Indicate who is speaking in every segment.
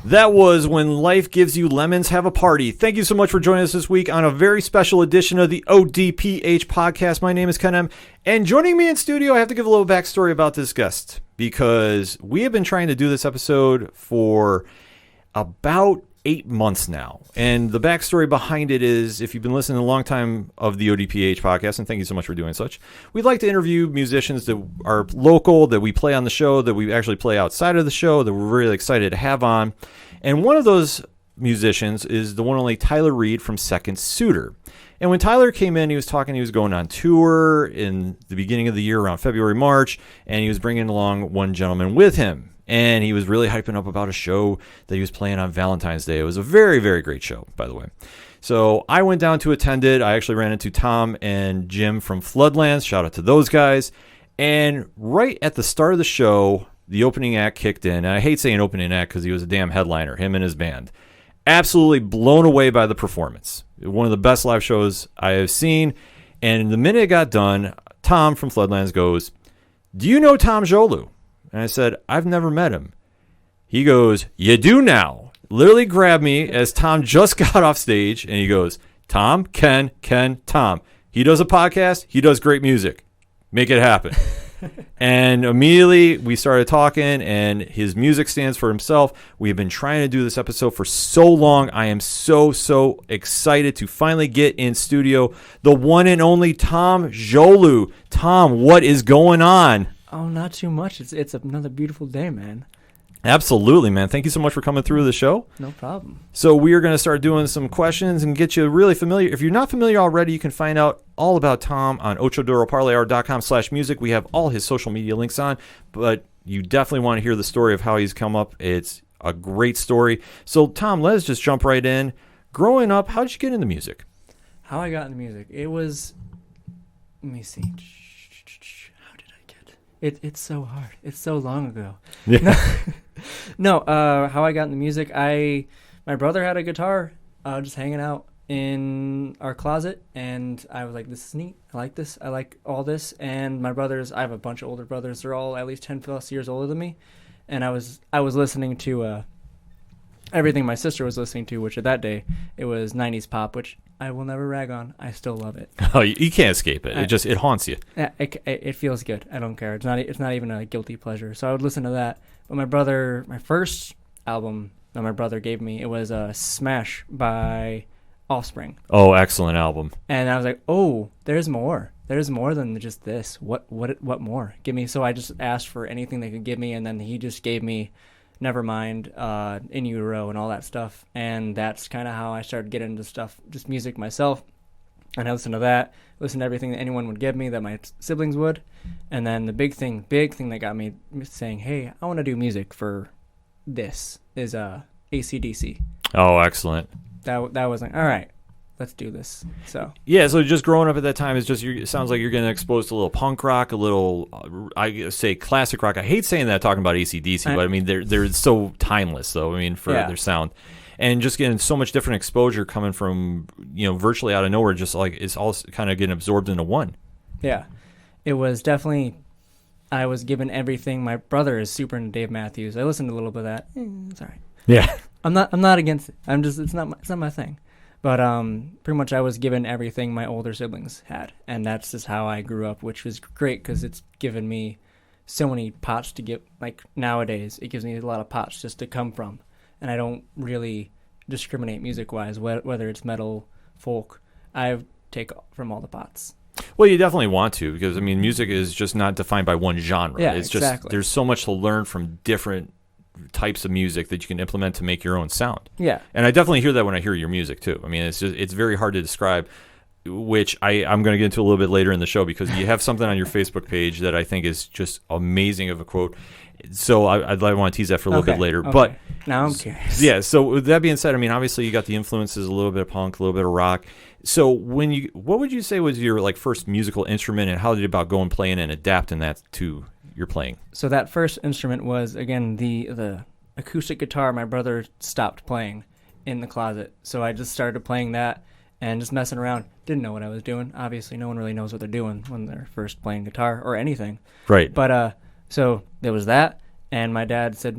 Speaker 1: That was When Life Gives You Lemons, Have a Party. Thank you so much for joining us this week on a very special edition of the ODPH podcast. My name is Ken M. And joining me in studio, I have to give a little backstory about this guest because we have been trying to do this episode for about 8 months now. And the backstory behind it is, if you've been listening a long time of the ODPH podcast, and thank you so much for doing such, we'd like to interview musicians that are local, that we play on the show, that we actually play outside of the show, that we're really excited to have on. And one of those musicians is the one and only Tyler Reed from Second Suitor. And when Tyler came in, he was going on tour in the beginning of the year around February, March, and he was bringing along one gentleman with him. And he was really hyping up about a show that he was playing on Valentine's Day. It was a very, very great show, by the way. So I went down to attend it. I actually ran into Tom and Jim from Floodlands. Shout out to those guys. And right at the start of the show, the opening act kicked in. And I hate saying opening act because he was a damn headliner, him and his band. Absolutely blown away by the performance. One of the best live shows I have seen. And the minute it got done, Tom from Floodlands goes, "Do you know Tom Jolu?" And I said, "I've never met him." He goes, "You do now." Literally grabbed me as Tom just got off stage, and he goes, "Tom, Ken, Tom. He does a podcast. He does great music. Make it happen." And immediately we started talking, and his music stands for himself. We have been trying to do this episode for so long. I am so excited to finally get in studio the one and only Tom Jolu. Tom, what is going on?
Speaker 2: Oh, not too much. It's another beautiful day, man.
Speaker 1: Absolutely, man. Thank you so much for coming through the show.
Speaker 2: No problem.
Speaker 1: So we are going to start doing some questions and get you really familiar. If you're not familiar already, you can find out all about Tom on ochodoroparlayhour.com/music. We have all his social media links on, but you definitely want to hear the story of how he's come up. It's a great story. So, Tom, let's just jump right in. Growing up, how did you get into music?
Speaker 2: How I got into music? It was, let me see. It's so hard. It's so long ago.
Speaker 1: Yeah.
Speaker 2: No, how I got into music, my brother had a guitar just hanging out in our closet, and I was like, this is neat. I like this. I like all this. And my brothers, I have a bunch of older brothers. They're all at least 10 plus years older than me. And I was listening to everything my sister was listening to, which at that day, it was 90s pop, which I will never rag on. I still love it.
Speaker 1: Oh, you can't escape it. It haunts you.
Speaker 2: It feels good. I don't care. It's not even a guilty pleasure. So I would listen to that. But my first album that my brother gave me, it was Smash by Offspring.
Speaker 1: Oh, excellent album. And
Speaker 2: I was like, oh, there's more. There's more than just this. What more? Give me. So I just asked for anything they could give me, and then he just gave me Nevermind, In Utero, and all that stuff. And that's kind of how I started getting into stuff, just music myself. And I listened to that, listened to everything that anyone would give me, that my siblings would. And then the big thing that got me saying, hey, I want to do music for this is AC/DC.
Speaker 1: Oh, excellent.
Speaker 2: That was like, all right, let's do this. So
Speaker 1: just growing up at that time, it sounds like you're getting exposed to a little punk rock, a little, I say classic rock. I hate saying that talking about AC/DC, but I mean, they're so timeless, though, I mean, for their sound. And just getting so much different exposure coming from, virtually out of nowhere, just like it's all kind of getting absorbed into one. Yeah.
Speaker 2: It was definitely, I was given everything. My brother is super into Dave Matthews. I listened to a little bit of that. It's all right.
Speaker 1: Yeah. I'm
Speaker 2: not against it. It's not my thing. But pretty much I was given everything my older siblings had. And that's just how I grew up, which was great because it's given me so many pots to get. Like nowadays, it gives me a lot of pots just to come from. And I don't really discriminate music-wise, whether it's metal, folk. I take from all the pots.
Speaker 1: Well, you definitely want to because, I mean, music is just not defined by one genre.
Speaker 2: Yeah,
Speaker 1: it's
Speaker 2: exactly.
Speaker 1: Just there's so much to learn from different types of music that you can implement to make your own sound.
Speaker 2: Yeah.
Speaker 1: And I definitely hear that when I hear your music, too. I mean, it's very hard to describe, which I'm going to get into a little bit later in the show because you have something on your Facebook page that I think is just amazing of a quote. So I want to tease that for a little bit later.
Speaker 2: Okay.
Speaker 1: But
Speaker 2: now I'm curious.
Speaker 1: Yeah, so with that being said, I mean, obviously you got the influences, a little bit of punk, a little bit of rock. So what would you say was your like first musical instrument, and how did you about going playing and adapting that to your playing?
Speaker 2: So that first instrument was, again, the acoustic guitar my brother stopped playing in the closet. So I just started playing that and just messing around. Didn't know what I was doing. Obviously, no one really knows what they're doing when they're first playing guitar or anything.
Speaker 1: Right.
Speaker 2: But so there was that, and my dad said,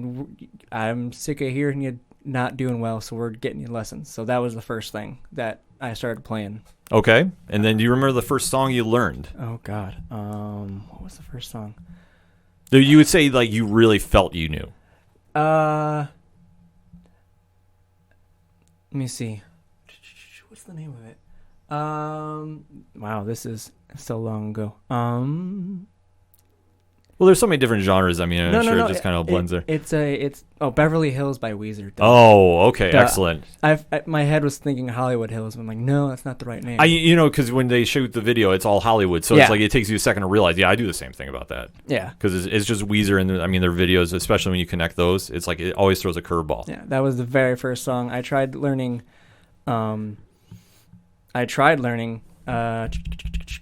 Speaker 2: I'm sick of hearing you not doing well, so we're getting you lessons. So that was the first thing that I started playing.
Speaker 1: Okay. And then do you remember the first song you learned?
Speaker 2: Oh, God. What was the first song?
Speaker 1: You would say, like, you really felt you knew.
Speaker 2: Let me see. What's the name of it? Wow, this is so long ago.
Speaker 1: Well, there's so many different genres. I mean, I'm sure it just kind of blends there.
Speaker 2: It's Beverly Hills by Weezer.
Speaker 1: Oh, okay, excellent.
Speaker 2: My head was thinking Hollywood Hills. I'm like, no, that's not the right name.
Speaker 1: Because when they shoot the video, it's all Hollywood, so it's like it takes you a second to realize. Yeah, I do the same thing about that.
Speaker 2: Yeah,
Speaker 1: because it's just Weezer, and their videos, especially when you connect those, it's like it always throws a curveball.
Speaker 2: Yeah, that was the very first song I tried learning.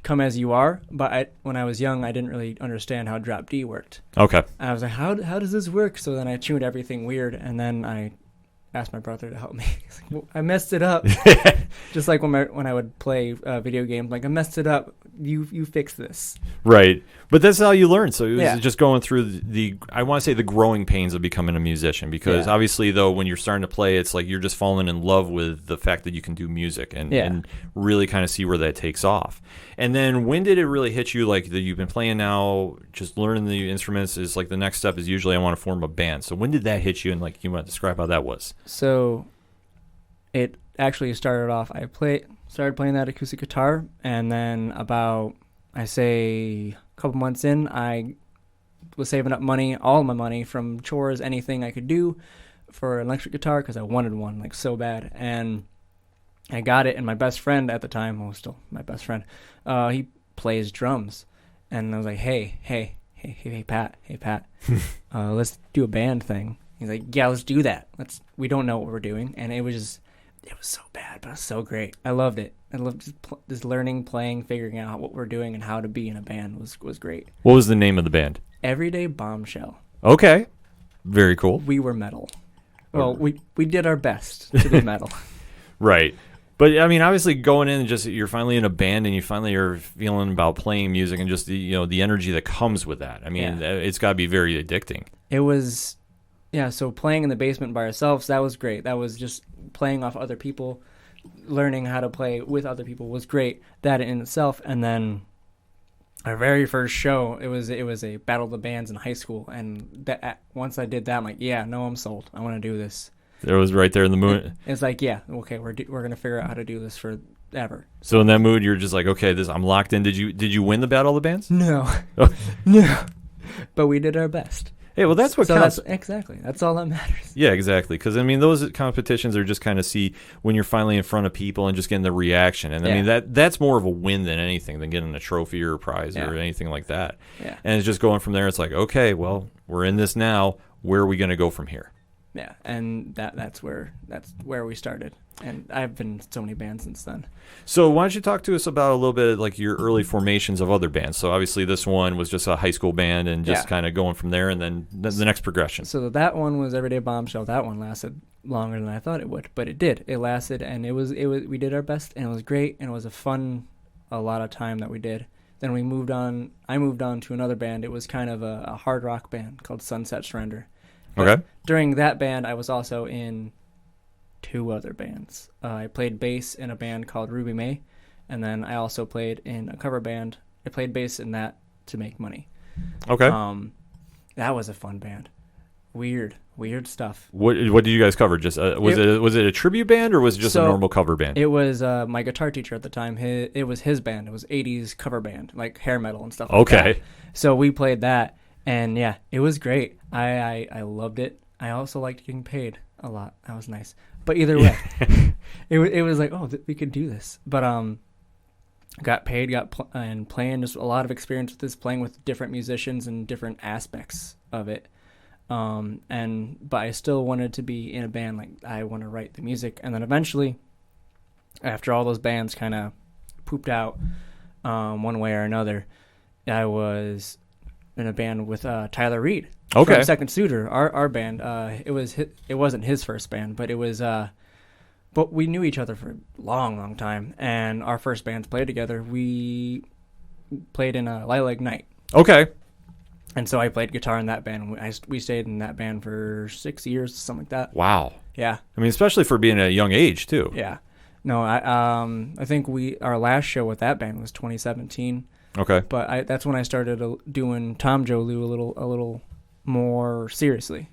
Speaker 2: Come As You Are, but when I was young, I didn't really understand how drop D worked.
Speaker 1: Okay.
Speaker 2: I was like, how does this work? So then I tuned everything weird, and then I asked my brother to help me. He's like, well, I messed it up. Just like when I would play video games, like, I messed it up. You fix this.
Speaker 1: Right. But that's how you learn. So it was just going through I want to say the growing pains of becoming a musician, because obviously, though, when you're starting to play, it's like you're just falling in love with the fact that you can do music and really kind of see where that takes off. And then when did it really hit you, like, that you've been playing now, just learning the instruments is like the next step is usually I want to form a band. So when did that hit you, and like you want to describe how that was?
Speaker 2: So it actually started off, started playing that acoustic guitar, and then about, I say, a couple months in, I was saving up money, all my money from chores, anything I could do for an electric guitar, because I wanted one, like, so bad. And I got it, and my best friend at the time, still my best friend, he plays drums. And I was like, hey, Pat, let's do a band thing. He's like, yeah, let's do that. We don't know what we're doing. And it was so bad, but it was so great. I loved it. I loved just learning, playing, figuring out what we're doing and how to be in a band was great.
Speaker 1: What was the name of the band?
Speaker 2: Everyday Bombshell.
Speaker 1: Okay. Very cool.
Speaker 2: We were metal. Well, we did our best to be metal.
Speaker 1: Right. But, I mean, obviously going in, just you're finally in a band and you finally are feeling about playing music and just the energy that comes with that. I mean, it's got to be very addicting.
Speaker 2: It was, so playing in the basement by ourselves, that was great. That was just playing off other people, learning how to play with other people was great, that in itself. And then our very first show, it was a Battle of the Bands in high school. And once I did that, I'm like, I'm sold. I want to do this.
Speaker 1: It was right there in the mood.
Speaker 2: It's like, okay, we're going to figure out how to do this forever.
Speaker 1: So in that mood, you're just like, okay, I'm locked in. Did you win the Battle of the Bands?
Speaker 2: No. No. But we did our best.
Speaker 1: Hey, well, that's what counts.
Speaker 2: Exactly. That's all that matters.
Speaker 1: Yeah, exactly. Because, I mean, those competitions are just kind of see when you're finally in front of people and just getting the reaction. And, I mean, that's more of a win than anything, than getting a trophy or a prize or anything like that. Yeah. And it's just going from there. It's like, okay, well, we're in this now. Where are we going to go from here?
Speaker 2: Yeah, and that's where we started. And I've been in so many bands since then.
Speaker 1: So why don't you talk to us about a little bit like your early formations of other bands? So obviously this one was just a high school band and just kind of going from there, and then the next progression.
Speaker 2: So that one was Everyday Bombshell. That one lasted longer than I thought it would, but it did. It lasted, and it was we did our best, and it was great, and it was a lot of time that we did. Then I moved on to another band. It was kind of a hard rock band called Sunset Surrender.
Speaker 1: Okay.
Speaker 2: During that band, I was also in 2 other bands. I played bass in a band called Ruby May, and then I also played in a cover band. I played bass in that to make money.
Speaker 1: Okay.
Speaker 2: That was a fun band. Weird stuff.
Speaker 1: What did you guys cover? Just was it a tribute band or was it just a normal cover band?
Speaker 2: It was my guitar teacher at the time. It was his band. It was 80s cover band, like hair metal and stuff like that. Okay. So we played that. And it was great. I loved it. I also liked getting paid a lot. That was nice. But either way, it was like, we could do this. But got paid, and playing, just a lot of experience with this, playing with different musicians and different aspects of it. But I still wanted to be in a band. Like, I want to write the music. And then eventually, after all those bands kind of pooped out one way or another, I was in a band with Tyler Reed from Second Suitor, our band. It wasn't his first band, but it was. But we knew each other for a long time, and our first bands played together. We played in a Lilac Night.
Speaker 1: Okay.
Speaker 2: And so I played guitar in that band. We stayed in that band for 6 years, something like that.
Speaker 1: Wow.
Speaker 2: Yeah.
Speaker 1: I mean, especially for being at a young age too.
Speaker 2: Yeah. No, I think our last show with that band was 2017.
Speaker 1: Okay.
Speaker 2: But that's when I started doing Tom Jolu a little more seriously.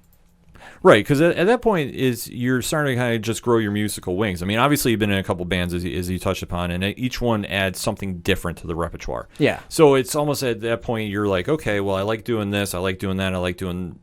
Speaker 1: Right, because at that point you're starting to kind of just grow your musical wings. I mean, obviously you've been in a couple bands as you touched upon, and each one adds something different to the repertoire.
Speaker 2: Yeah.
Speaker 1: So it's almost at that point you're like, okay, well, I like doing this, I like doing that, I like doing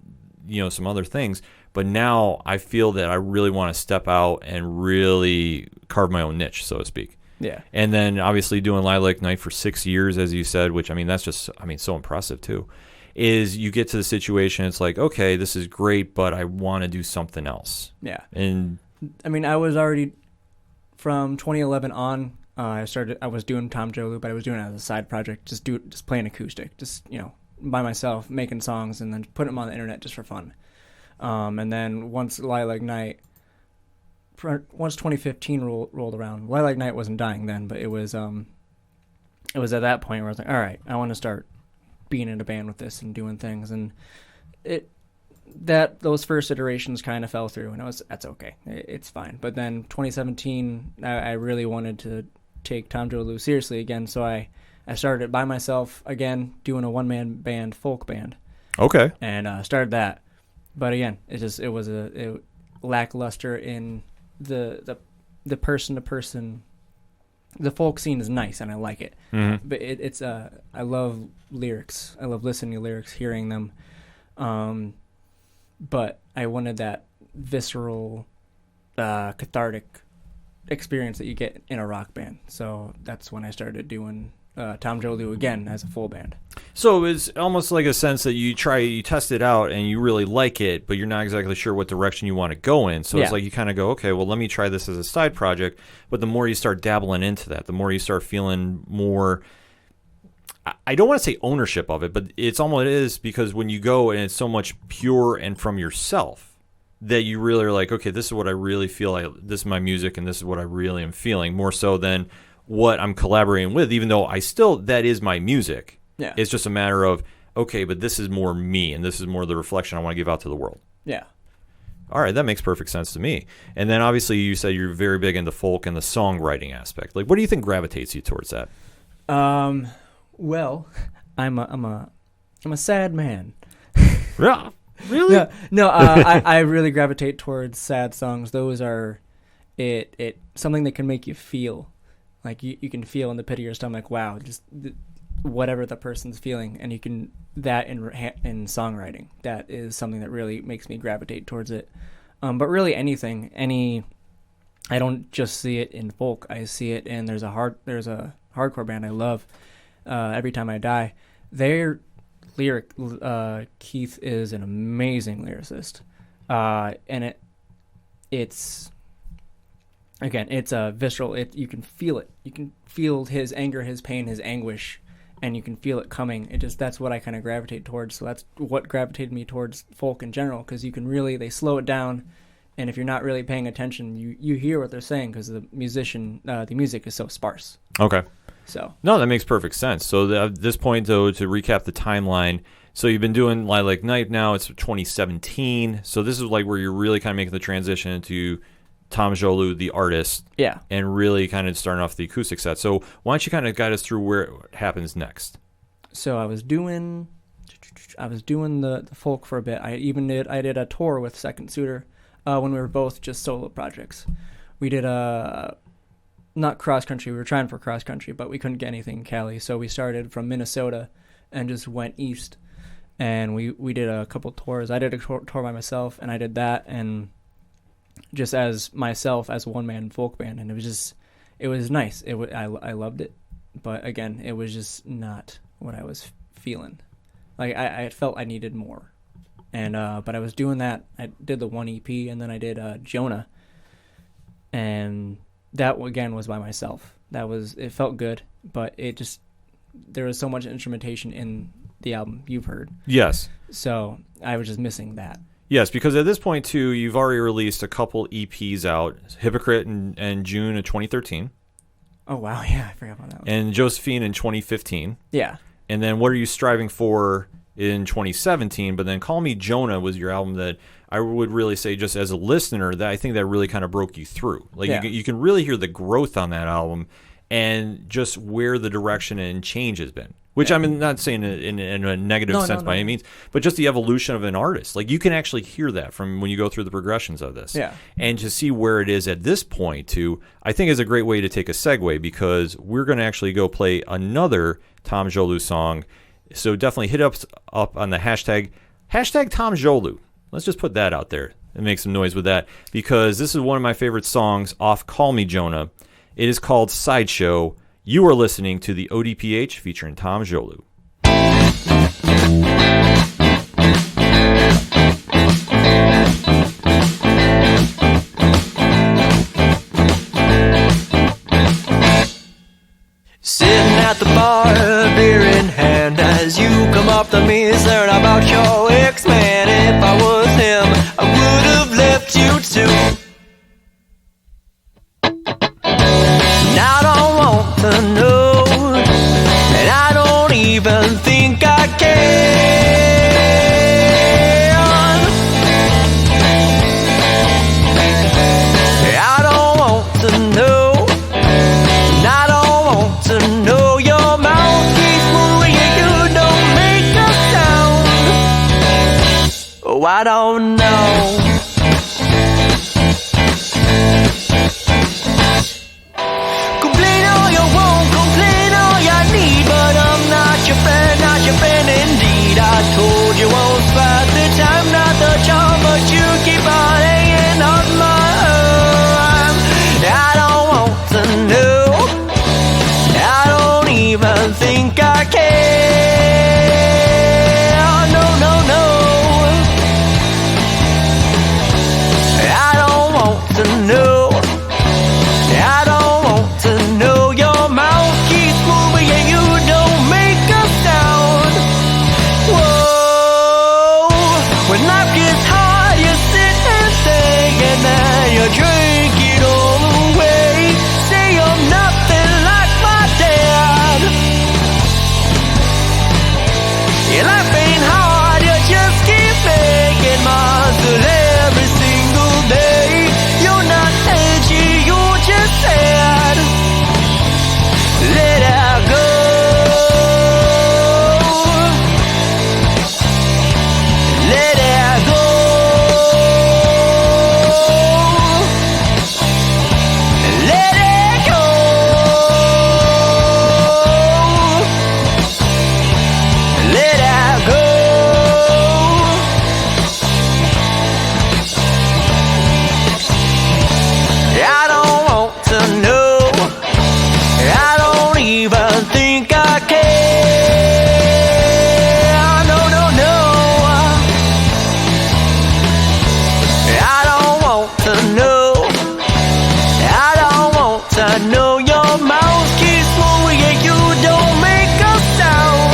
Speaker 1: some other things, but now I feel that I really want to step out and really carve my own niche, so to speak.
Speaker 2: Yeah.
Speaker 1: And then obviously doing Lilac Night for 6 years, as you said, which that's just so impressive too. Is you get to the situation, it's like, okay, this is great, but I want to do something else.
Speaker 2: Yeah.
Speaker 1: And
Speaker 2: I mean, I was already from 2011 on. I was doing Tom Jolu, but I was doing it as a side project, just playing acoustic, just by myself, making songs, and then putting them on the internet just for fun. And then once Lilac Night, once 2015 rolled around, Lilac Night wasn't dying then, but it was at that point where I was like, all right, I want to start being in a band with this and doing things, and those first iterations kind of fell through, and that's okay, it's fine. But then 2017, I really wanted to take Tom Jolu seriously again, so I started it by myself again, doing a one-man band, folk band.
Speaker 1: Okay.
Speaker 2: And started that, but again, it was a lackluster in the person-to-person. The folk scene is nice, and I like it.
Speaker 1: Mm-hmm.
Speaker 2: But it's I love lyrics. I love listening to lyrics, hearing them. But I wanted that visceral, cathartic experience that you get in a rock band. So that's when I started doing Tom Jolu again as a full band.
Speaker 1: So it's almost like a sense that you test it out and you really like it, but you're not exactly sure what direction you want to go in. So It's like you kind of go, okay, well, let me try this as a side project. But the more you start dabbling into that, the more you start feeling more, I don't want to say ownership of it, but it's almost it is, because when you go and it's so much pure and from yourself that you really are like, okay, this is what I really feel. This is my music, and this is what I really am feeling, more so than what I'm collaborating with, even though that is my music.
Speaker 2: Yeah.
Speaker 1: It's just a matter of, okay, but this is more me, and this is more the reflection I want to give out to the world.
Speaker 2: Yeah.
Speaker 1: All right, that makes perfect sense to me. And then obviously you said you're very big into folk and the songwriting aspect. Like, what do you think gravitates you towards that?
Speaker 2: Well, I'm a sad man.
Speaker 1: Yeah. Really?
Speaker 2: No, I really gravitate towards sad songs. Those are something that can make you feel. Like you can feel in the pit of your stomach, wow, just whatever the person's feeling, and you can that in songwriting. That is something that really makes me gravitate towards it. But really anything, I don't just see it in folk. I see it in there's a hardcore band I love. Every Time I Die, their lyric. Keith is an amazing lyricist, and it's. Again, it's a visceral. You can feel it. You can feel his anger, his pain, his anguish, and you can feel it coming. That's what I kind of gravitate towards. So that's what gravitated me towards folk in general, because you can they slow it down, and if you're not really paying attention, you hear what they're saying, because the music is so sparse.
Speaker 1: Okay.
Speaker 2: So
Speaker 1: no, that makes perfect sense. So at this point, though, to recap the timeline, so you've been doing Lilac Night now. It's 2017. So this is like where you're really kind of making the transition into Tom Jolu, the artist, and really kind of starting off the acoustic set. So why don't you kind of guide us through where it happens next? So
Speaker 2: I was doing the folk for a bit. I did a tour with Second Suitor when we were both just solo projects. We did not cross country. We were trying for cross country, but we couldn't get anything in Cali. So we started from Minnesota and just went east, and we did a couple tours. I did a tour by myself, and I did that, and just as myself as a one-man folk band, and it was nice. I loved it, but again, it was just not what I was feeling. Like I felt I needed more, and but I was doing that. I did the one EP, and then I did Jonah, and that again was by myself. It felt good, but there was so much instrumentation in the album you've heard.
Speaker 1: Yes.
Speaker 2: So I was just missing that.
Speaker 1: Yes, because at this point, too, you've already released a couple EPs out, Hypocrite in June of 2013.
Speaker 2: Oh, wow, yeah, I forgot about that one.
Speaker 1: And Josephine in 2015.
Speaker 2: Yeah.
Speaker 1: And then what are you striving for in 2017, but then Call Me Jonah was your album that I would really say, just as a listener, that I think that really kind of broke you through. Like you can really hear the growth on that album and just where the direction and change has been. Which I'm not saying in a negative sense by any means, but just the evolution of an artist. Like you can actually hear that from when you go through the progressions of this.
Speaker 2: Yeah.
Speaker 1: And to see where it is at this point, too, I think is a great way to take a segue, because we're going to actually go play another Tom Jolu song. So definitely hit up on the hashtag Tom Jolu. Let's just put that out there and make some noise with that, because this is one of my favorite songs off Call Me Jonah. It is called Sideshow. You are listening to the ODPH featuring Tom Jolu.
Speaker 3: Sitting at the bar, beer in hand, as you come up to me, learn about your ex-man. If I was him, I would have left you too. Now I don't want to know, and I don't even think I can. I don't want to know, and I don't want to know. Your mouth keeps moving and you don't make a sound. Oh, I don't know. Not your friend indeed. I told you once about the time, not the charm, but you keep on hanging on my arm. I don't want to know, I don't even think I care. No, no, no, I don't want to know, I don't want to know. Your mouth keeps moving and you don't make a sound. Whoa, when life gets hard, you sit and think, and then you drink it all away. Say I'm nothing like my dad. Your life ain't hard, you just keep making muscle every single day. You're not edgy, you're just sad. Let her go. Let her go. Let her go. Let her go. I don't want to know, I don't even think I care. No, no, no, I don't want to know, I don't want to know. Your mouth keeps moving and you don't make a sound.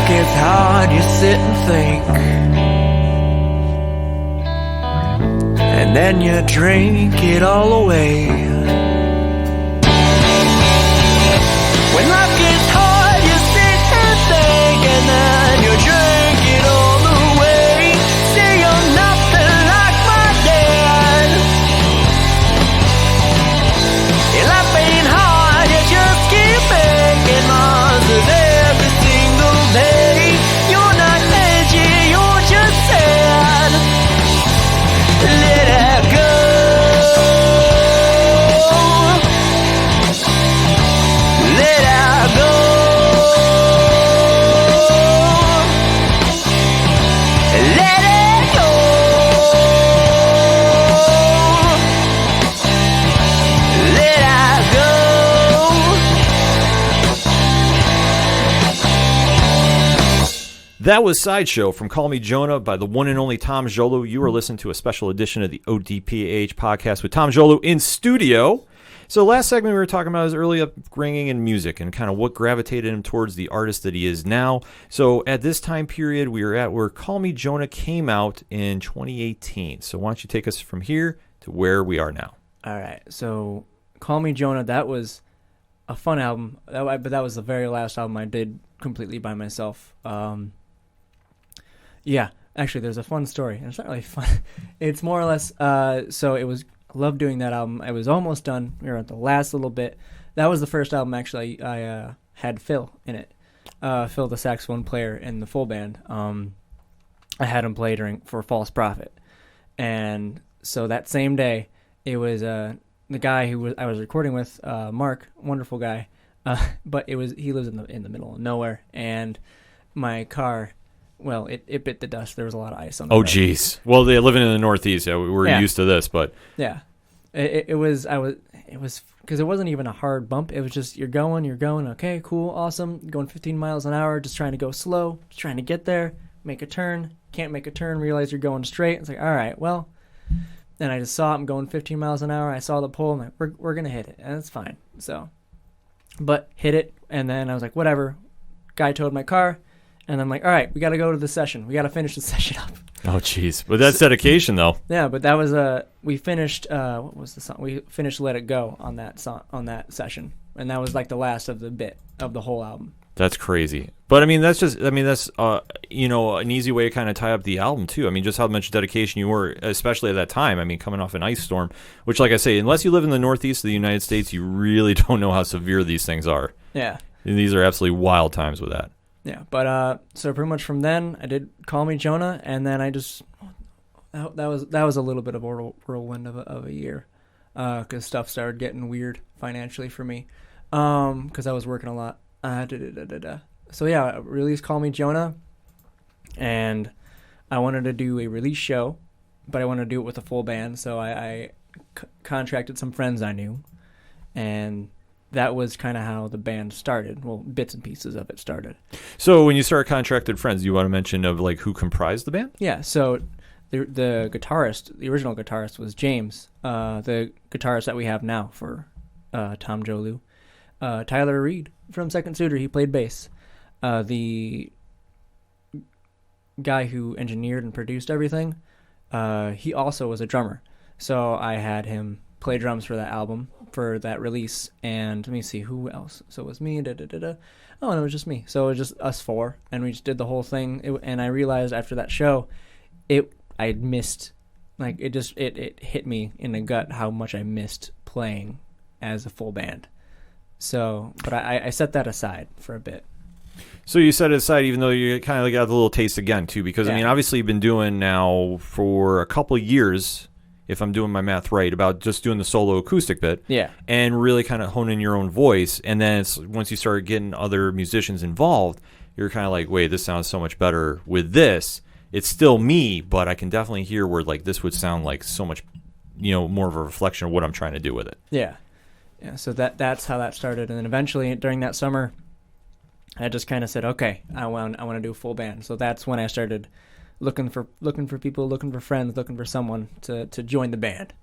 Speaker 3: It's hard, you sit and think, and then you drink it all away. When life gets hard, you sit and then you drink it all away. Say you're nothing like my dad. Your life ain't hard, you just keep making monsters every single day. You're not edgy, you're just sad. Let her go. Let her go. Let it go. Let her go.
Speaker 1: That was Sideshow from Call Me Jonah by the one and only Tom Jolu. You are listening to a special edition of the ODPH podcast with Tom Jolu in studio. So last segment we were talking about his early upbringing in music and kind of what gravitated him towards the artist that he is now. So at this time period, we are at where Call Me Jonah came out in 2018. So why don't you take us from here to where we are now?
Speaker 2: All right, so Call Me Jonah, that was a fun album, but that was the very last album I did completely by myself. Yeah, actually, there's a fun story, and it's not really fun. It's more or less, so it was, I loved doing that album. I was almost done. We were at the last little bit. That was the first album, actually, I had Phil in it. Phil, the saxophone player in the full band. I had him play for False Prophet. And so that same day, it was the guy I was recording with, Mark, wonderful guy, but he lives in the middle of nowhere, and my car, well, it bit the dust. There was a lot of ice on the road.
Speaker 1: Geez. Well, they're living in the Northeast. Yeah, we're used to this, but
Speaker 2: yeah, it was because it wasn't even a hard bump. It was just you're going, okay, cool, awesome, going 15 miles an hour, just trying to go slow, just trying to get there, make a turn, can't make a turn, realize you're going straight. It's like, all right, well, then I just saw I'm going 15 miles an hour. I saw the pole, I'm like, we're gonna hit it, and it's fine. So, but hit it, and then I was like, whatever. Guy towed my car. And I'm like, all right, we got to go to the session. We got to finish the session up.
Speaker 1: oh, jeez. But that's dedication, though.
Speaker 2: Yeah, but that was we finished. What was the song? We finished "Let It Go" on that session, and that was like the last of the bit of the whole album.
Speaker 1: That's crazy. But that's an easy way to kind of tie up the album too. I mean, just how much dedication you were, especially at that time. I mean, coming off an ice storm, which, like I say, unless you live in the Northeast of the United States, you really don't know how severe these things are.
Speaker 2: Yeah.
Speaker 1: And these are absolutely wild times with that.
Speaker 2: Yeah, but so pretty much from then I did Call Me Jonah, and then I just that was a little bit of a whirlwind of a year, because stuff started getting weird financially for me, because I was working a lot. So yeah, I released Call Me Jonah, and I wanted to do a release show, but I wanted to do it with a full band, so I contracted some friends I knew, and that was kind of how the band started. Well, bits and pieces of it started.
Speaker 1: So when you start contracted friends, you want to mention of like who comprised the band?
Speaker 2: Yeah. So the guitarist, the original guitarist was James, the guitarist that we have now for Tom Jolu. Tyler Reed from Second Suitor, he played bass. The guy who engineered and produced everything, he also was a drummer. So I had him play drums for that album, for that release, and let me see who else. So it was me, Oh, and it was just me. So it was just us four, and we just did the whole thing. And I realized after that show, I missed, like it hit me in the gut how much I missed playing as a full band. So, but I set that aside for a bit.
Speaker 1: So you set it aside, even though you kind of got the little taste again too, because
Speaker 2: yeah.
Speaker 1: Obviously you've been doing now for a couple of years, if I'm doing my math right, about just doing the solo acoustic bit,
Speaker 2: yeah,
Speaker 1: and really kind of honing your own voice. And then it's once you start getting other musicians involved, you're kind of like, wait, this sounds so much better with this. It's still me, but I can definitely hear where like this would sound like so much, more of a reflection of what I'm trying to do with it.
Speaker 2: Yeah. So that's how that started, and then eventually during that summer, I just kind of said, okay, I want to do a full band. So that's when I started looking for people, looking for friends, looking for someone to join the band.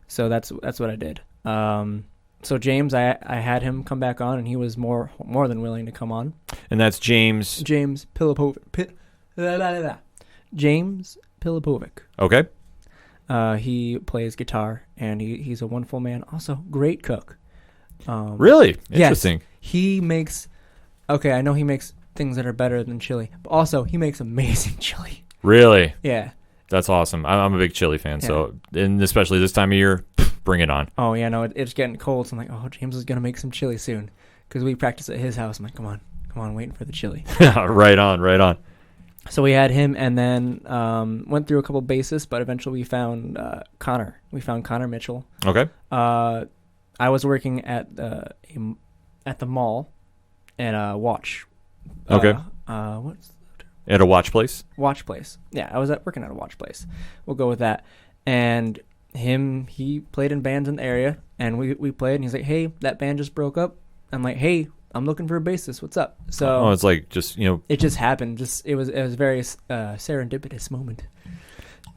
Speaker 2: So that's what I did. So James, I had him come back on, and he was more than willing to come on.
Speaker 1: And that's James
Speaker 2: Pilipovic. James Pilipovic.
Speaker 1: Okay.
Speaker 2: He plays guitar, and he's a wonderful man. Also, great cook.
Speaker 1: Really? Interesting.
Speaker 2: Yes, he makes... Okay, I know he makes things that are better than chili. But also, he makes amazing chili.
Speaker 1: Really?
Speaker 2: Yeah.
Speaker 1: That's awesome. I'm a big chili fan,
Speaker 2: Yeah.
Speaker 1: so and especially this time of year, bring it on.
Speaker 2: Oh, yeah, no, it's getting cold, so I'm like, oh, James is going to make some chili soon. Because we practice at his house. I'm like, come on, waiting for the chili.
Speaker 1: Right on.
Speaker 2: So we had him, and then went through a couple bassists, but eventually we found Connor. We found Connor Mitchell.
Speaker 1: Okay.
Speaker 2: I was working at the mall at a watch.
Speaker 1: Okay.
Speaker 2: What's
Speaker 1: At a watch place?
Speaker 2: watch place? Yeah, I was working at a watch place. We'll go with that. And he played in bands in the area, and we played, and he's like, hey, that band just broke up. I'm like, hey, I'm looking for a bassist. What's up? So
Speaker 1: it's like just,
Speaker 2: it just happened. It was a very serendipitous moment.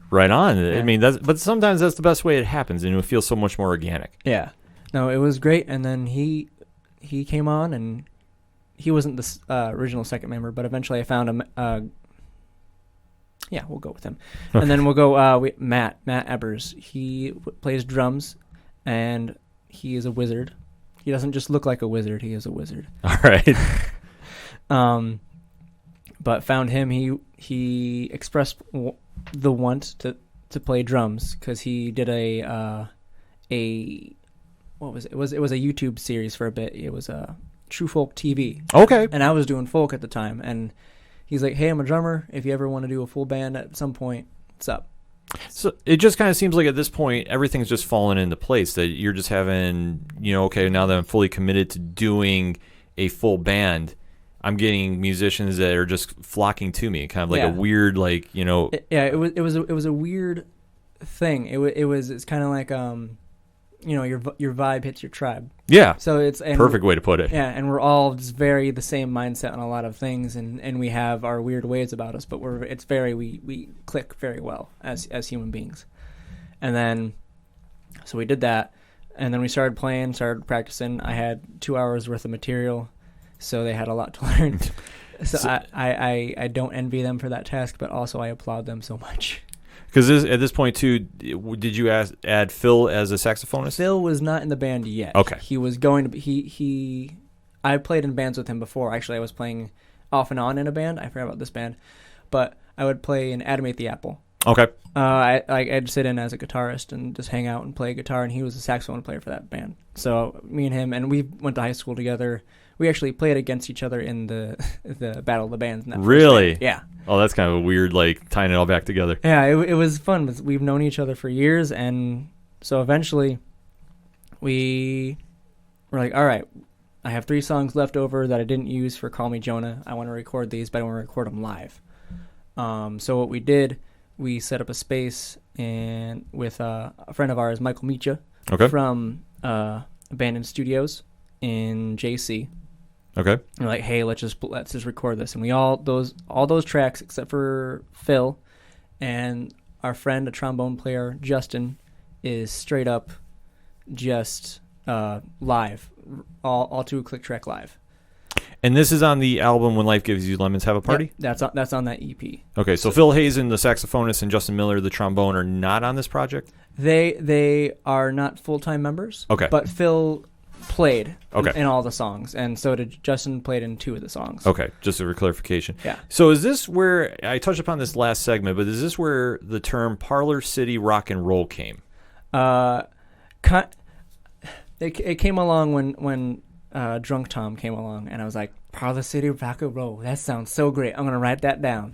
Speaker 1: right on.
Speaker 2: Yeah.
Speaker 1: I mean, but sometimes that's the best way it happens, and it feels so much more organic.
Speaker 2: Yeah. No, it was great. And then he came on, and he wasn't the original second member, but eventually I found him. Yeah, we'll go with him. And then we'll go Matt Ebers. He plays drums, and he is a wizard. He doesn't just look like a wizard. He is a wizard.
Speaker 1: All right.
Speaker 2: But found him. He expressed the want to play drums because he did a what was it? It was a YouTube series for a bit. It was a True Folk TV.
Speaker 1: Okay.
Speaker 2: And I was doing folk at the time, and he's like, "Hey, I'm a drummer. If you ever want to do a full band at some point, what's up?"
Speaker 1: So it just kind of seems like at this point, everything's just fallen into place, that you're just having, okay, now that I'm fully committed to doing a full band, I'm getting musicians that are just flocking to me, kind of like a weird,
Speaker 2: It was a weird thing. It's kind of like your vibe hits your tribe.
Speaker 1: Yeah.
Speaker 2: So it's
Speaker 1: perfect way to put it.
Speaker 2: Yeah, and we're all just very the same mindset on a lot of things, and we have our weird ways about us, but we click very well as human beings. And then so we did that, and then we started practicing. I had 2 hours worth of material, so they had a lot to learn. So I don't envy them for that task, but also I applaud them so much.
Speaker 1: Because at this point, too, did you add Phil as a saxophonist?
Speaker 2: Phil was not in the band yet.
Speaker 1: Okay.
Speaker 2: He was going to be. I played in bands with him before. Actually, I was playing off and on in a band. I forgot about this band. But I would play in Animate the Apple.
Speaker 1: Okay.
Speaker 2: I'd sit in as a guitarist and just hang out and play guitar, and he was a saxophone player for that band. So me and him, and we went to high school together. We actually played against each other in the Battle of the Bands.
Speaker 1: Really?
Speaker 2: Yeah.
Speaker 1: Oh, that's kind of a weird, tying it all back together.
Speaker 2: Yeah, it was fun. We've known each other for years, and so eventually we were like, all right, I have 3 songs left over that I didn't use for Call Me Jonah. I want to record these, but I want to record them live. So what we did, we set up a space and with a friend of ours, Michael Micha, from Abandoned Studios in JC.
Speaker 1: Okay.
Speaker 2: We're like, hey, let's just record this, and we all those tracks except for Phil and our friend, a trombone player, Justin, is straight up just live, all to a click track live.
Speaker 1: And this is on the album When Life Gives You Lemons Have a Party?
Speaker 2: Yep, that's on that EP.
Speaker 1: Okay, so Phil Hazen, the saxophonist, and Justin Miller, the trombone, are not on this project?
Speaker 2: They are not full-time members.
Speaker 1: Okay.
Speaker 2: But Phil played
Speaker 1: in
Speaker 2: all the songs, and so did Justin. Played in 2 of the songs.
Speaker 1: Okay, just for clarification.
Speaker 2: Yeah.
Speaker 1: So is this where, I touched upon this last segment, but is this where the term Parlor City Rock and Roll came?
Speaker 2: It came along when Drunk Tom came along, and I was like, Parlor City Rock and Roll. That sounds so great. I'm going to write that down.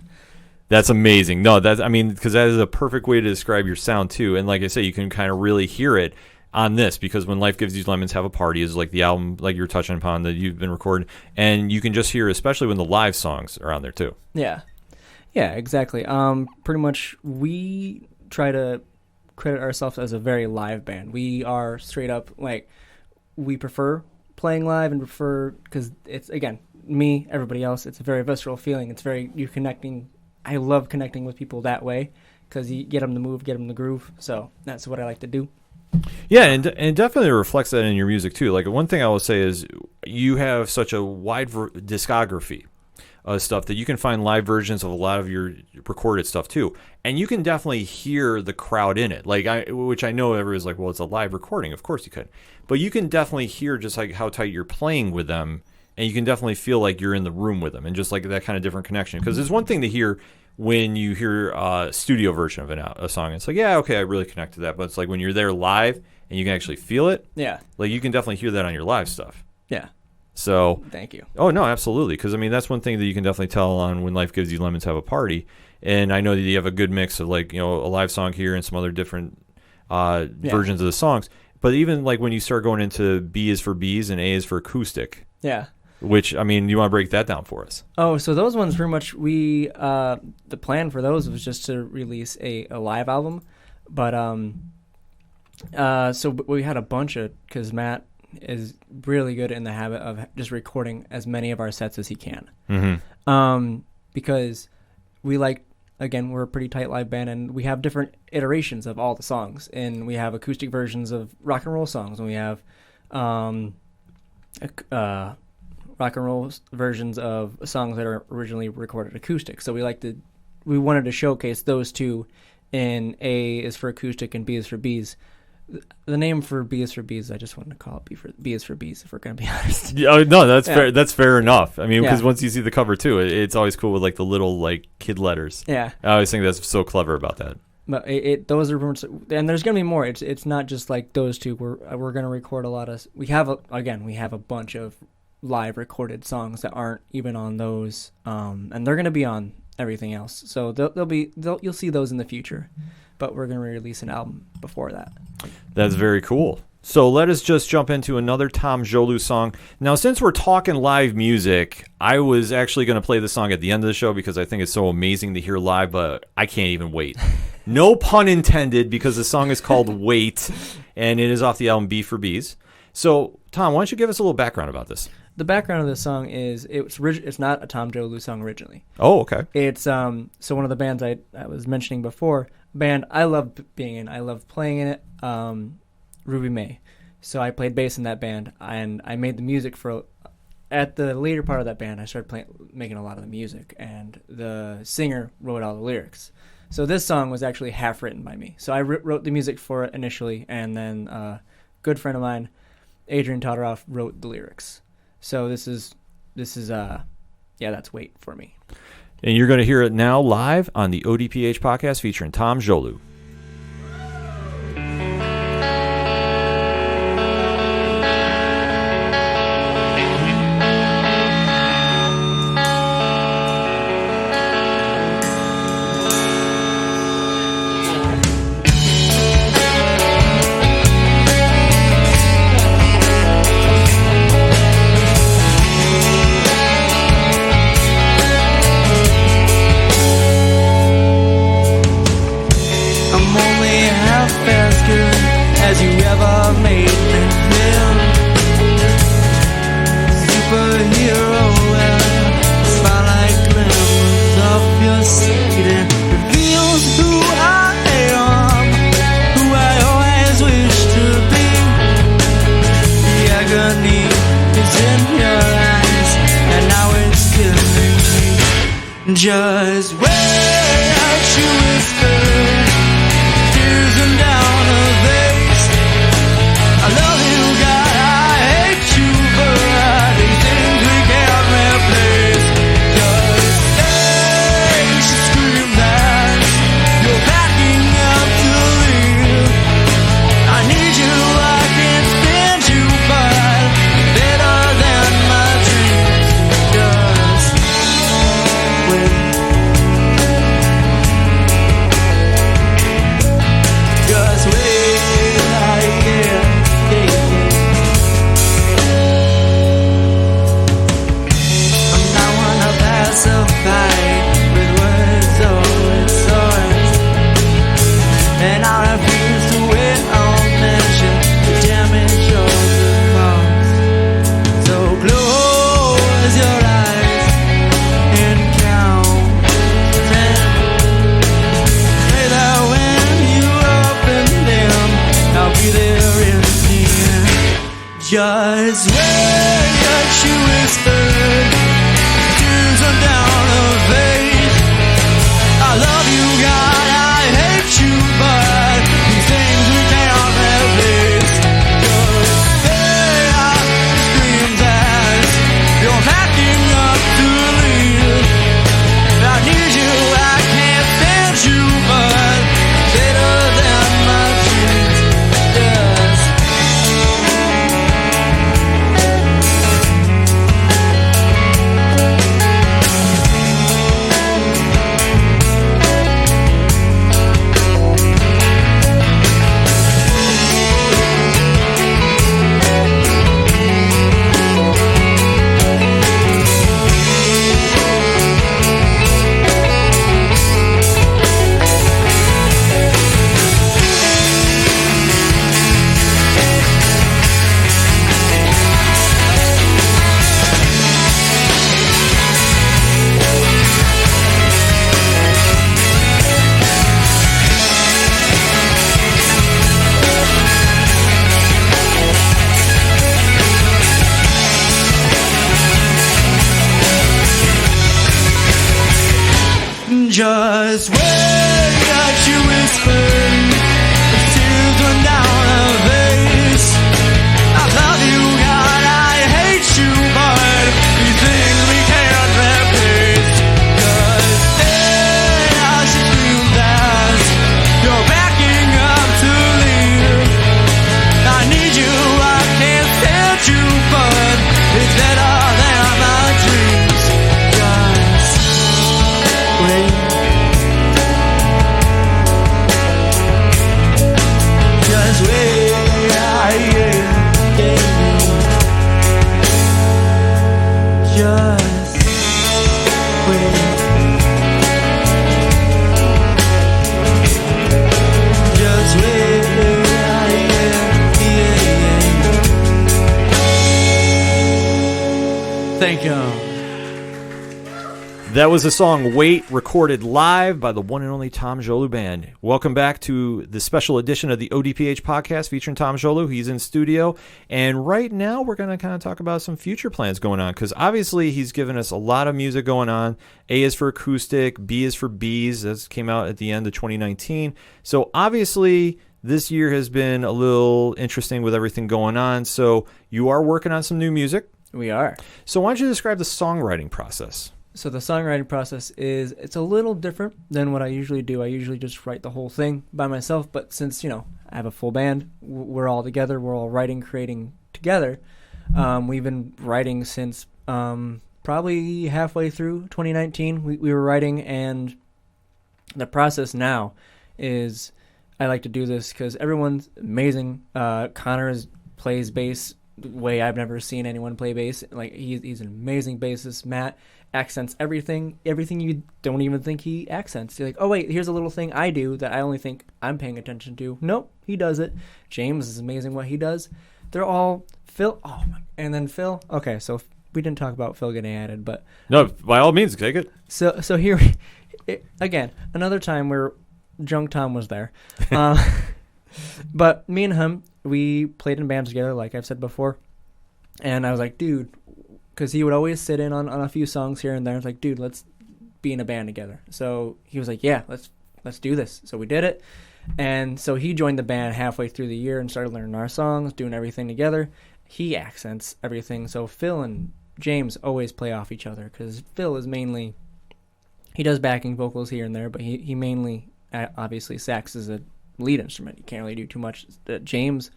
Speaker 1: That's amazing. No, because that is a perfect way to describe your sound, too. And like I say, you can kind of really hear it on this, because When Life Gives You Lemons Have a Party is like the album, like you were touching upon, that you've been recording. And you can just hear, especially when the live songs are on there, too.
Speaker 2: Yeah. Yeah, exactly. Pretty much we try to credit ourselves as a very live band. We are straight up, we prefer playing live and because it's, again, me, everybody else, it's a very visceral feeling. It's you're connecting. I love connecting with people that way because you get them to move, get them to groove. So that's what I like to do.
Speaker 1: Yeah, and it definitely reflects that in your music, too. Like, one thing I will say is you have such a wide discography of stuff that you can find live versions of a lot of your recorded stuff, too. And you can definitely hear the crowd in it, which I know everybody's like, well, it's a live recording. Of course you could. But you can definitely hear just like how tight you're playing with them and you can definitely feel like you're in the room with them, and just like that kind of different connection. Because it's one thing to hear when you hear a studio version of a song. It's like, yeah, okay, I really connect to that. But it's like when you're there live and you can actually feel it.
Speaker 2: Yeah.
Speaker 1: Like you can definitely hear that on your live stuff.
Speaker 2: Yeah.
Speaker 1: So.
Speaker 2: Thank you.
Speaker 1: Oh, no, absolutely. Because, I mean, that's one thing that you can definitely tell on When Life Gives You Lemons, Have a Party. And I know that you have a good mix of, like, a live song here and some other different versions of the songs. But even, like, when you start going into B is for B's and A is for acoustic.
Speaker 2: Yeah.
Speaker 1: Which, I mean, you want to break that down for us?
Speaker 2: Oh, so those ones pretty much the plan for those was just to release a live album. But, so we had a bunch of, because Matt is really good in the habit of just recording as many of our sets as he can.
Speaker 1: Mm-hmm.
Speaker 2: Because we like, again, we're a pretty tight live band, and we have different iterations of all the songs. And we have acoustic versions of rock and roll songs, and we have rock and roll versions of songs that are originally recorded acoustic. So we wanted to showcase those two, and A is for acoustic and B is for B's. The name for B is for B's, I just wanted to call it B is for B's, if we're going to be honest.
Speaker 1: Yeah, no, that's fair. That's fair enough. I mean, because
Speaker 2: Yeah.
Speaker 1: once you see the cover too, it's always cool with like the little like kid letters.
Speaker 2: Yeah.
Speaker 1: I always think that's so clever about that.
Speaker 2: But those are rumors, and there's going to be more. It's not just like those two. We're going to record a lot of. We have a bunch of live recorded songs that aren't even on those, and they're going to be on everything else. So you'll see those in the future, but we're going to release an album before that.
Speaker 1: That's very cool. So let us just jump into another Tom Jolu song. Now, since we're talking live music, I was actually going to play the song at the end of the show because I think it's so amazing to hear live, but I can't even wait. No pun intended, because the song is called Wait, and it is off the album B for B's. So, Tom, why don't you give us a little background about this?
Speaker 2: The background of this song is it's not a Tom Jolu song originally.
Speaker 1: Oh, okay.
Speaker 2: It's so one of the bands I was mentioning before, band I love being in. I love playing in it. Ruby May. So I played bass in that band, and I made the music for. At the later part of that band, I started making a lot of the music, and the singer wrote all the lyrics. So this song was actually half written by me. So I wrote the music for it initially, and then a good friend of mine, Adrian Todoroff, wrote the lyrics. So this is that's Wait for me.
Speaker 1: And you're going to hear it now live on the ODPH podcast featuring Tom Jolu.
Speaker 3: Just wait, she whispered, tears them down her face. I love you, God, I hate you, but these things we can't replace. Just stay, she screamed as you're packing up to leave. I need you, I can't stand you, but better than my dreams. Just wait. Just wait, I can't take it. I'm not one to pacify with words or with swords, and I refuse to wait on measure the damage or the cause. So close your eyes and count to 10. Pray that when you open them, I'll be there in the end. Just wait, she whispered, tears are down her face. I love you, God, I hate you, but these things we can't replace. Just stay, I screamed as you're
Speaker 2: Thank you.
Speaker 1: That was the song Wait, recorded live by the one and only Tom Jolu Band. Welcome back to the special edition of the ODPH podcast featuring Tom Jolu. He's in studio. And right now we're going to kind of talk about some future plans going on, because obviously he's given us a lot of music going on. A is for acoustic, B is for Bees. This came out at the end of 2019. So obviously this year has been a little interesting with everything going on. So you are working on some new music.
Speaker 2: We are.
Speaker 1: So why don't you describe the songwriting process?
Speaker 2: So the songwriting process it's a little different than what I usually do. I usually just write the whole thing by myself, but since, I have a full band, we're all together, we're all writing, creating together. We've been writing since probably halfway through 2019. We were writing, and the process now is I like to do this because everyone's amazing. Connor plays bass the way I've never seen anyone play bass. Like he's an amazing bassist. Matt accents everything you don't even think he accents. You're like, oh wait, here's a little thing I do that I only think I'm paying attention to. Nope, he does it. James is amazing what he does. They're all Phil. Oh, and then Phil. Okay, so we didn't talk about Phil getting added, but
Speaker 1: no, by all means, take it.
Speaker 2: So here, again, another time where Drunk Tom was there, but me and him, we played in bands together, like I've said before, and I was like, dude. Because he would always sit in on a few songs here and there. I was like, dude, let's be in a band together. So he was like, yeah, let's do this. So we did it. And so he joined the band halfway through the year and started learning our songs, doing everything together. He accents everything. So Phil and James always play off each other because Phil is mainly, he does backing vocals here and there, but he mainly, obviously, sax is a lead instrument. You can't really do too much. James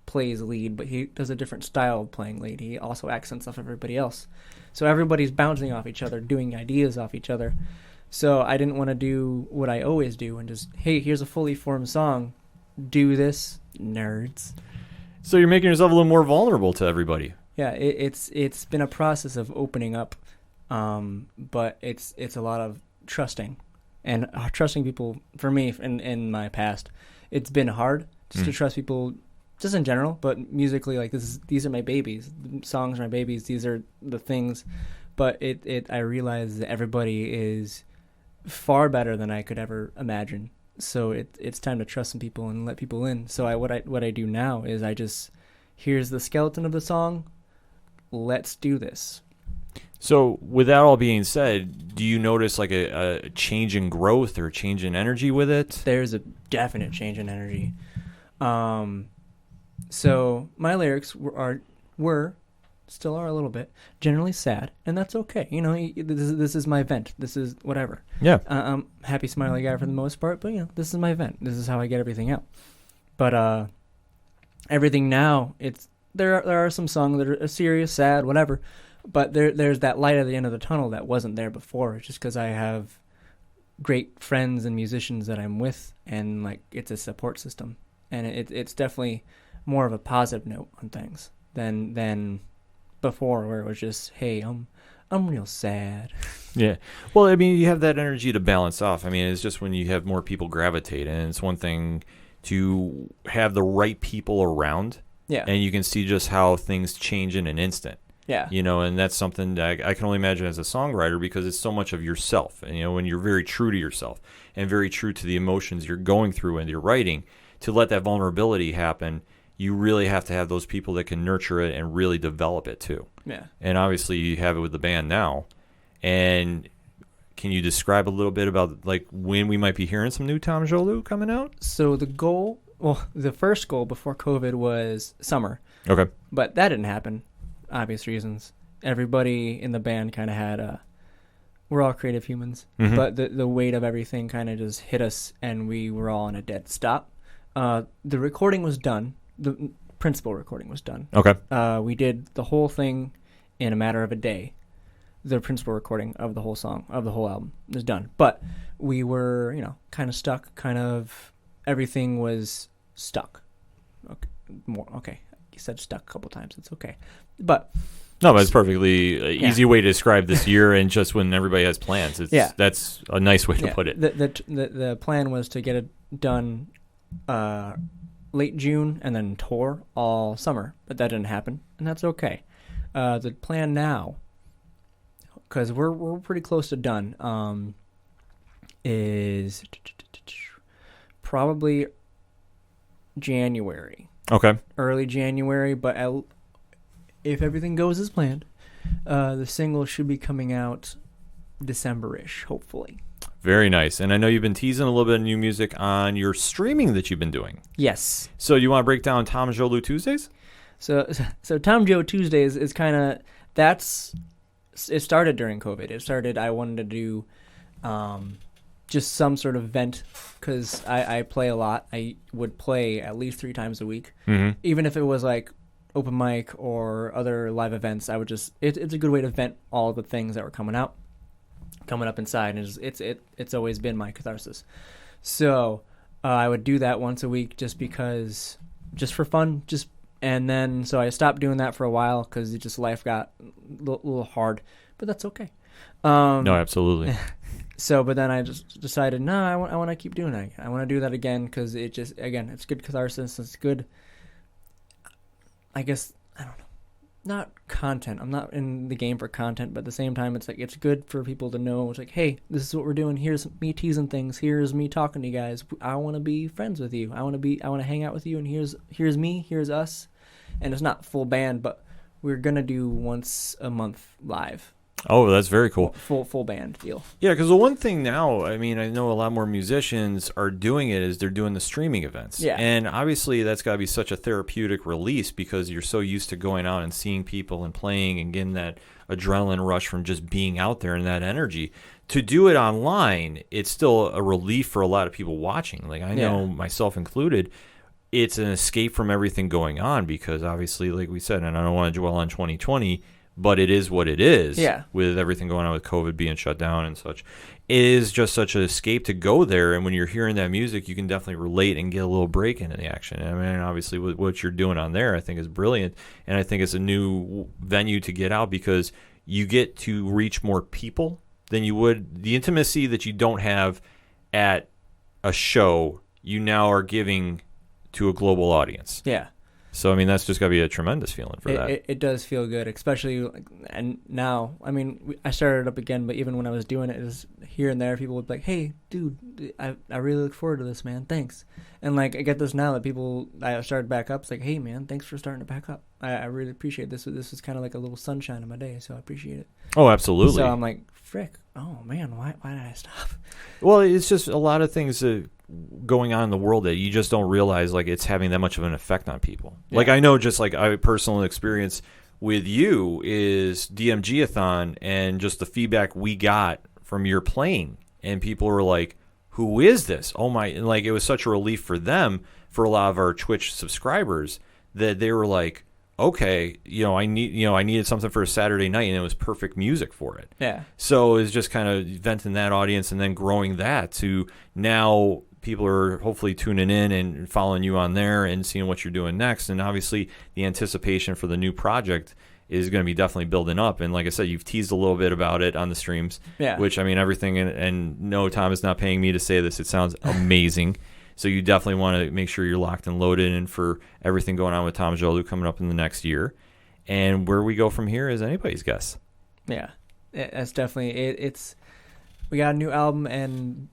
Speaker 2: plays lead, but he does a different style of playing lead. He also accents off everybody else. So everybody's bouncing off each other, doing ideas off each other. So I didn't want to do what I always do and just, hey, here's a fully formed song. Do this, nerds.
Speaker 1: So you're making yourself a little more vulnerable to everybody.
Speaker 2: Yeah, it's been a process of opening up, but it's a lot of trusting. And trusting people, for me, in my past, it's been hard just to trust people just in general, but musically, like these are my babies. The songs are my babies. These are the things. But I realize that everybody is far better than I could ever imagine. So it's time to trust some people and let people in. So what I do now is I just, here's the skeleton of the song. Let's do this.
Speaker 1: So with that all being said, do you notice like a change in growth or a change in energy with it?
Speaker 2: There's a definite change in energy. So my lyrics were still are a little bit generally sad, and that's okay. This is my vent. This is whatever.
Speaker 1: Yeah.
Speaker 2: I'm happy, smiley guy for the most part, but this is my vent. This is how I get everything out. But everything now, there are some songs that are serious, sad, whatever. But there's that light at the end of the tunnel that wasn't there before, just because I have great friends and musicians that I'm with, and like it's a support system, and it's definitely more of a positive note on things than before, where it was just, hey, I'm real sad.
Speaker 1: Yeah. Well, I mean, you have that energy to balance off. I mean, it's just when you have more people gravitate, and it's one thing to have the right people around.
Speaker 2: Yeah.
Speaker 1: And you can see just how things change in an instant.
Speaker 2: Yeah.
Speaker 1: And that's something that I can only imagine as a songwriter, because it's so much of yourself. And, when you're very true to yourself and very true to the emotions you're going through and you're writing, to let that vulnerability happen, you really have to have those people that can nurture it and really develop it too.
Speaker 2: Yeah.
Speaker 1: And obviously you have it with the band now. And can you describe a little bit about like when we might be hearing some new Tom Jolu coming out?
Speaker 2: So the first goal before COVID was summer.
Speaker 1: Okay.
Speaker 2: But that didn't happen, obvious reasons. Everybody in the band kind of had we're all creative humans, but the weight of everything kind of just hit us, and we were all on a dead stop. The recording was done. The principal recording was done.
Speaker 1: Okay.
Speaker 2: We did the whole thing in a matter of a day. The principal recording of the whole song, of the whole album, was done. But we were, kind of stuck. Everything was stuck. Okay. You said stuck a couple times. It's okay. But
Speaker 1: no, it's perfectly easy way to describe this year, and just when everybody has plans. That's a nice way to put it.
Speaker 2: The plan was to get it done late June and then tour all summer, but that didn't happen, and that's okay. The plan now because we're pretty close to done. Is probably January.
Speaker 1: Okay.
Speaker 2: Early January, but if everything goes as planned, the single should be coming out December-ish, hopefully.
Speaker 1: Very nice. And I know you've been teasing a little bit of new music on your streaming that you've been doing.
Speaker 2: Yes.
Speaker 1: So you want to break down Tom Jolu Tuesdays?
Speaker 2: So Tom Joe Tuesdays is kind of, it started during COVID. It started, I wanted to do just some sort of event because I play a lot. I would play at least 3 times a week.
Speaker 1: Mm-hmm.
Speaker 2: Even if it was like open mic or other live events, I would just, it's a good way to vent all the things that were coming up inside. And it's always been my catharsis. So I would do that once a week just for fun, and then so I stopped doing that for a while because life got a little hard, but that's okay.
Speaker 1: No, absolutely.
Speaker 2: So, but then I just decided, no, I want to keep doing that. I want to do that again because it's good catharsis. It's good. I guess, I don't know, not content. I'm not in the game for content, but at the same time, it's like, it's good for people to know. It's like, hey, this is what we're doing. Here's me teasing things. Here's me talking to you guys. I want to be friends with you. I want to hang out with you. And here's me. Here's us. And it's not full band, but we're going to do once a month live.
Speaker 1: Oh, that's very cool.
Speaker 2: Full band deal.
Speaker 1: Yeah, because the one thing now, I mean, I know a lot more musicians are doing it is they're doing the streaming events.
Speaker 2: Yeah.
Speaker 1: And obviously that's got to be such a therapeutic release because you're so used to going out and seeing people and playing and getting that adrenaline rush from just being out there and that energy. To do it online, it's still a relief for a lot of people watching. Like I know myself included, it's an escape from everything going on because obviously, like we said, and I don't want to dwell on 2020, but it is what it is with everything going on with COVID being shut down and such. It is just such an escape to go there, and when you're hearing that music, you can definitely relate and get a little break into the action. I mean, obviously, what you're doing on there, I think is brilliant, and I think it's a new venue to get out because you get to reach more people than you would. The intimacy that you don't have at a show, you now are giving to a global audience.
Speaker 2: Yeah.
Speaker 1: So, I mean, that's just got to be a tremendous feeling for that.
Speaker 2: It does feel good, especially, and now, I mean, I started up again, but even when I was doing it, was here and there, people would be like, hey, dude, I really look forward to this, man, thanks. And, like, I get this now that I started back up, it's like, hey, man, thanks for starting to back up. I really appreciate this. This is kind of like a little sunshine in my day, so I appreciate it.
Speaker 1: Oh, absolutely.
Speaker 2: So I'm like, frick, oh, man, why did I stop?
Speaker 1: Well, it's just a lot of things going on in the world that you just don't realize like it's having that much of an effect on people. Yeah. Like I know just like I personal experience with you is DMG-a-thon and just the feedback we got from your playing and people were like, who is this? Oh my, and like it was such a relief for them, for a lot of our Twitch subscribers that they were like, okay, I needed something for a Saturday night and it was perfect music for it.
Speaker 2: Yeah.
Speaker 1: So it's just kind of venting that audience and then growing that to now people are hopefully tuning in and following you on there and seeing what you're doing next. And obviously the anticipation for the new project is going to be definitely building up. And like I said, you've teased a little bit about it on the streams, which I mean, everything. And no, Tom is not paying me to say this. It sounds amazing. So you definitely want to make sure you're locked and loaded in for everything going on with Tom Jolu coming up in the next year. And where we go from here is anybody's guess.
Speaker 2: Yeah, that's definitely we got a new album, and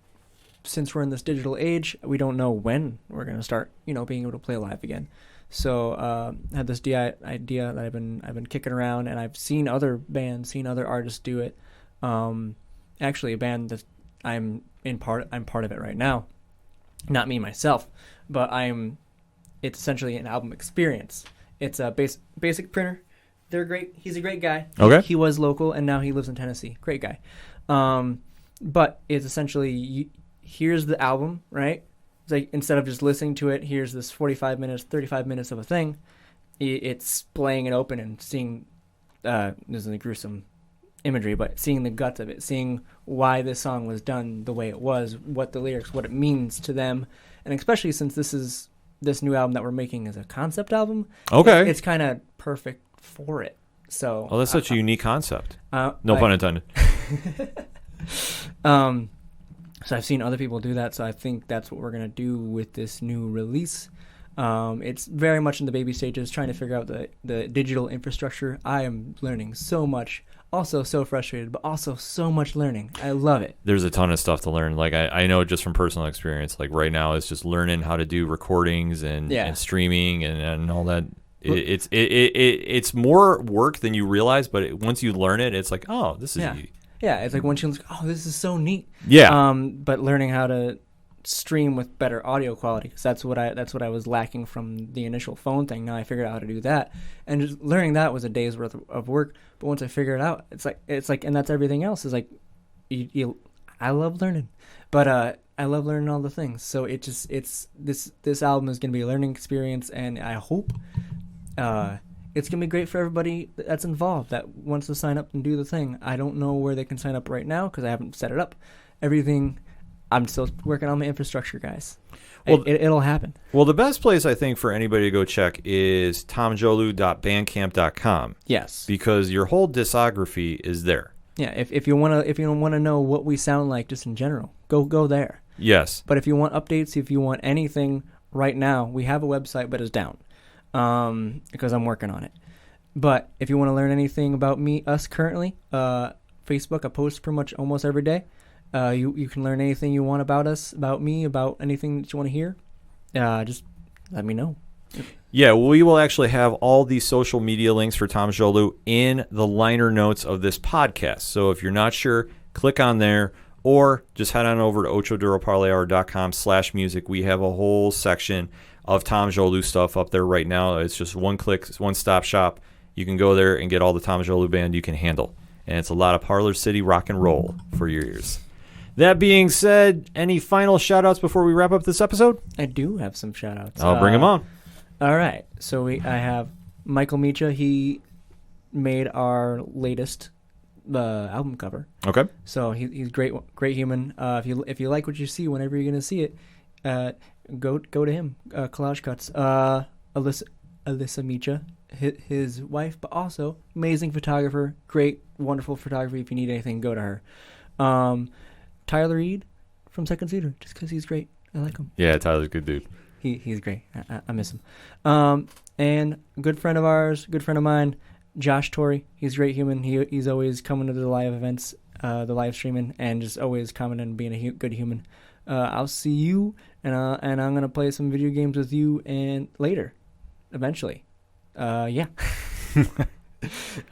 Speaker 2: since we're in this digital age, we don't know when we're going to start, being able to play live again. So I had this idea that I've been kicking around, and I've seen other bands, seen other artists do it. Actually, a band that I'm part of it right now. Not me myself, but it's essentially an album experience. It's a Basic Printer. They're great. He's a great guy.
Speaker 1: Okay.
Speaker 2: He was local, and now he lives in Tennessee. Great guy. But it's essentially, here's the album, right? It's like, instead of just listening to it, here's this 45 minutes, 35 minutes of a thing. It's playing it open and seeing, this is a gruesome imagery, but seeing the guts of it, seeing why this song was done the way it was, what the lyrics, what it means to them, and especially since this new album that we're making is a concept album.
Speaker 1: Okay,
Speaker 2: it's kind of perfect for it. So,
Speaker 1: that's such a unique concept. No pun intended.
Speaker 2: So I've seen other people do that, so I think that's what we're gonna do with this new release. It's very much in the baby stages, trying to figure out the digital infrastructure. I am learning so much. Also so frustrated, but also so much learning. I love it.
Speaker 1: There's a ton of stuff to learn. Like I know just from personal experience, like right now it's just learning how to do recordings and streaming and all that. It's more work than you realize, but once you learn it, it's like, oh, this is easy.
Speaker 2: Yeah, it's like once you look, oh, this is so neat.
Speaker 1: Yeah.
Speaker 2: But learning how to stream with better audio quality, because that's what I was lacking from the initial phone thing. Now I figured out how to do that, and just learning that was a day's worth of work. But once I figured it out, it's like, and that's everything else. Is like, I love learning, but I love learning all the things. So it's this album is gonna be a learning experience, and I hope it's gonna be great for everybody that's involved that wants to sign up and do the thing. I don't know where they can sign up right now because I haven't set it up. Everything. I'm still working on my infrastructure, guys. Well, it'll happen.
Speaker 1: Well, the best place, I think, for anybody to go check is tomjolu.bandcamp.com.
Speaker 2: Yes.
Speaker 1: Because your whole discography is there.
Speaker 2: Yeah, if you wanna know what we sound like just in general, go there.
Speaker 1: Us.
Speaker 2: But if you want updates, if you want anything right now, we have a website, but it's down because I'm working on it. But if you want to learn anything about us currently, Facebook, I post pretty much almost every day. You can learn anything you want about us, about me, about anything that you want to hear. Just let me know.
Speaker 1: Yeah, we will actually have all the social media links for Tom Jolu in the liner notes of this podcast. So if you're not sure, click on there or just head on over to ochoduroparlayhour.com/music. We have a whole section of Tom Jolu stuff up there right now. It's just one click, one-stop shop. You can go there and get all the Tom Jolu band you can handle. And it's a lot of Parlor City rock and roll for your ears. That being said, any final shout-outs before we wrap up this episode?
Speaker 2: I do have some shout-outs.
Speaker 1: I'll bring them on.
Speaker 2: All right. So I have Michael Micha. He made our latest album cover.
Speaker 1: Okay.
Speaker 2: So he's great human. If you like what you see, whenever you're gonna see it, go to him. Collage Cuts. Alyssa Micha, his wife, but also amazing photographer. Great, wonderful photography. If you need anything, go to her. Tyler Reed from Second Cedar, just because he's great. I like him.
Speaker 1: Yeah, Tyler's a good dude.
Speaker 2: He's great. I miss him. And a good friend of ours, good friend of mine, Josh Torrey. He's a great human. He's always coming to the live events, the live streaming, and just always commenting and being a good human. I'll see you, and I'm gonna play some video games with you and later, eventually. Yeah. All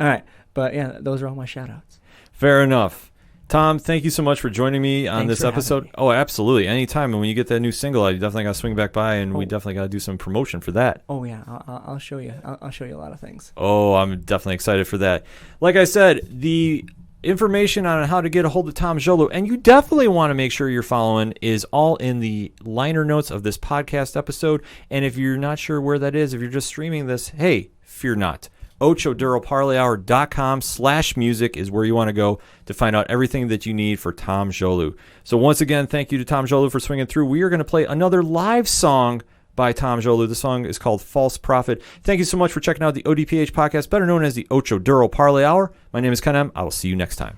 Speaker 2: right, but yeah, those are all my shout outs.
Speaker 1: Fair enough. Tom, thank you so much for joining me on this episode. Oh, absolutely. Anytime. And when you get that new single out, you definitely got to swing back by, and we definitely got to do some promotion for that.
Speaker 2: Oh, yeah. I'll show you. I'll show you a lot of things.
Speaker 1: Oh, I'm definitely excited for that. Like I said, the information on how to get a hold of Tom Jolu, and you definitely want to make sure you're following, is all in the liner notes of this podcast episode. And if you're not sure where that is, if you're just streaming this, hey, fear not. ochoduroparlayhour.com/music is where you want to go to find out everything that you need for Tom Jolu. So once again, thank you to Tom Jolu for swinging through. We are going to play another live song by Tom Jolu. The song is called False Prophet. Thank you so much for checking out the ODPH podcast, better known as the Ocho Duro Parlay Hour. My name is Ken M. I will see you next time.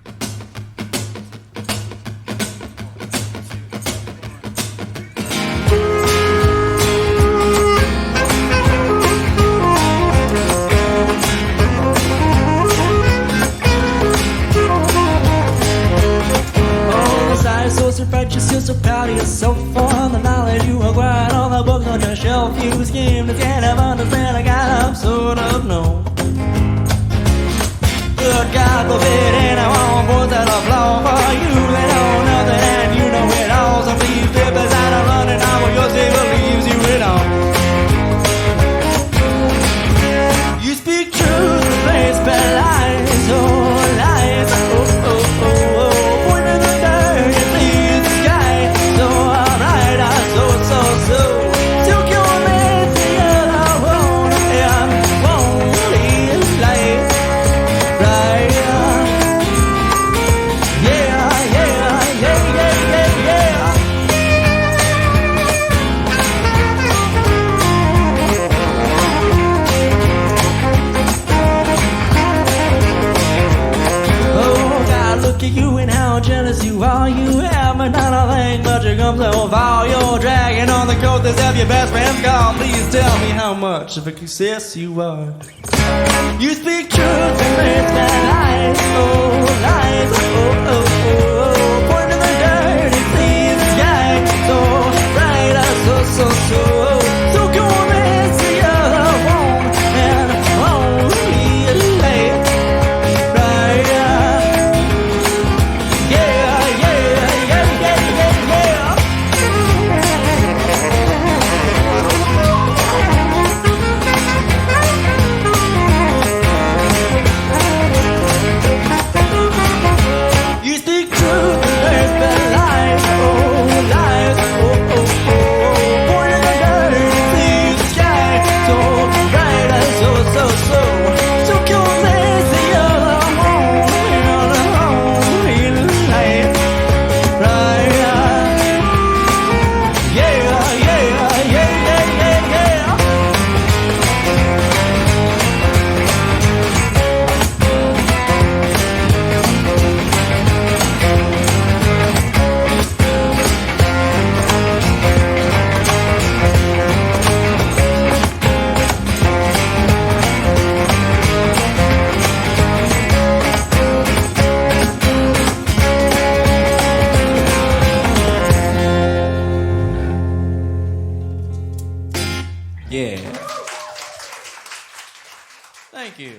Speaker 3: You're so proud of yourself for the knowledge you acquired, all the books on your shelf you skimmed to kind of understand. I got sort of know. Good God forbid anyone puts out a flaw for you. They know nothing and you know it all. So please step aside and run it out when your table leaves you it all. You speak truth, replace bad lies, oh lies, oh oh oh oh. Point to the dirt, you please the sky. So alright, so took your man the other road and won't.
Speaker 4: because this have your best friend's call. Please tell me how much of a success you are. You speak truth and words that lies, oh, lies, oh, oh, oh, oh. Point to the dirt and see the sky, so bright, so go and see your own and only late, right? Yeah, yeah, yeah, yeah, yeah, yeah. You speak truth and there's been lies, oh, lies, oh, oh, oh. Born in the dirt and see the sky, so bright, so come and see your own light, right? Yeah, yeah, yeah, yeah, yeah, yeah. Yeah. Thank you.